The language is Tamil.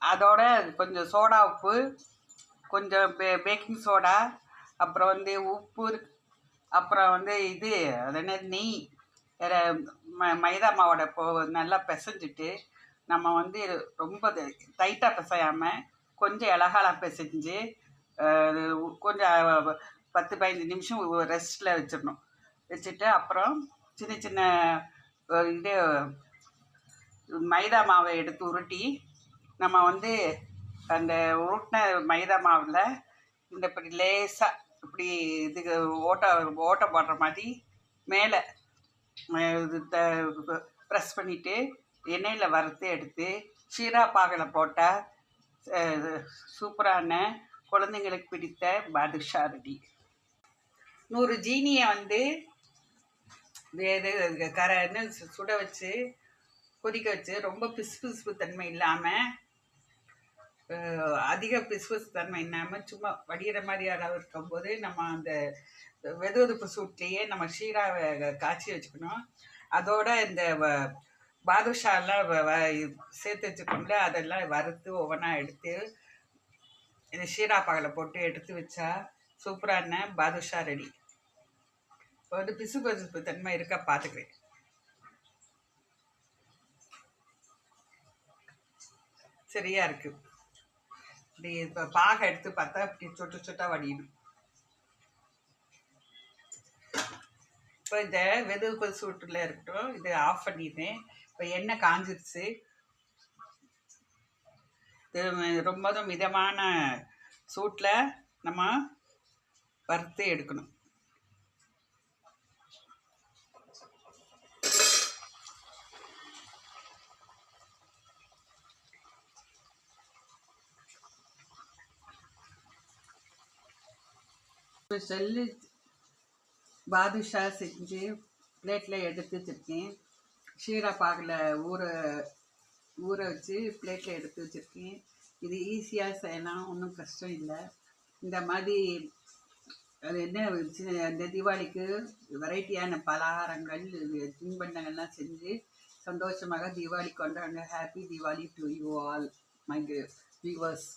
அதோட கொஞ்சம் சோடா உப்பு, கொஞ்சம் பேக்கிங் சோடா, அப்புறம் வந்து உப்பு, அப்புறம் வந்து இது அது என்ன நெய், மைதா மாவோட நல்லா பிசைஞ்சிட்டு நம்ம வந்து ரொம்ப டைட்டாக பிசையாமல் கொஞ்சம் இலகால பிசைஞ்சு கொஞ்சம் 10-15 நிமிஷம் ரெஸ்ட்டில் வச்சிடணும். வச்சுட்டு அப்புறம் சின்ன சின்ன இது மைதா மாவை எடுத்து உருட்டி நம்ம வந்து அந்த உருட்டின மைதா மாவில் இந்த இப்படி லேசாக இப்படி இதுக்கு ஓட்டை போடுற மாதிரி மேலே இது ப்ரெஸ் பண்ணிவிட்டு எண்ணெயில் வறுத்து எடுத்து ஷீரா பாகில் போட்டால் சூப்பரான குழந்தைங்களுக்கு பிடித்த பாதுஷா ரெடி. 100 ஜீனியை வந்து என்ன சுட வச்சு கொதிக்க வச்சு ரொம்ப பிசு தன்மை இல்லாமல் அதிக பிசு தன்மை இல்லாமல் சும்மா வடிகிற மாதிரி அளவு இருக்கும்போது நம்ம அந்த வெதுவெதுப்பு சூட்லேயே நம்ம ஷீராவை காய்ச்சி வச்சுக்கணும். அதோட இந்த பாதுஷாலாம் சேர்த்து வச்சுக்கோங்கள, அதெல்லாம் வறுத்து ஒவ்வொன்றா எடுத்து இந்த ஷீரா பாகில் போட்டு எடுத்து வச்சா சூப்பரான பாதுஷா ரெடி. இப்போ வந்து பிசு தன்மை இருக்கா பார்த்துக்கிறேன். சரியா இருக்கு. இப்படி இப்போ பாகை எடுத்து பார்த்தா இப்படி சொட்டா வடியணும். இப்போ இந்த வெதுப்பு சூட்டில் இருக்கட்டும், இது ஆஃப் பண்ணிடுறேன். இப்போ எண்ணெய் காஞ்சிருச்சு. இது ரொம்ப மிதமான சூட்டில் நம்ம வறுத்து எடுக்கணும். ஸ்பெஷல் பாதுஷா செஞ்சு பிளேட்டில் எடுத்து வச்சுருக்கேன். ஷீரா பாகில் ஊற வச்சு பிளேட்டில் எடுத்து வச்சுருக்கேன். இது ஈஸியாக செய்யலாம், ஒன்றும் கஷ்டம் இல்லை. இந்த மாதிரி அது என்ன இந்த தீபாவளிக்கு வெரைட்டியான பலகாரங்கள் தின்பண்டங்கள்லாம் செஞ்சு சந்தோஷமாக தீபாவளி கொண்டாடுங்க. Happy Deepavali to you all my viewers.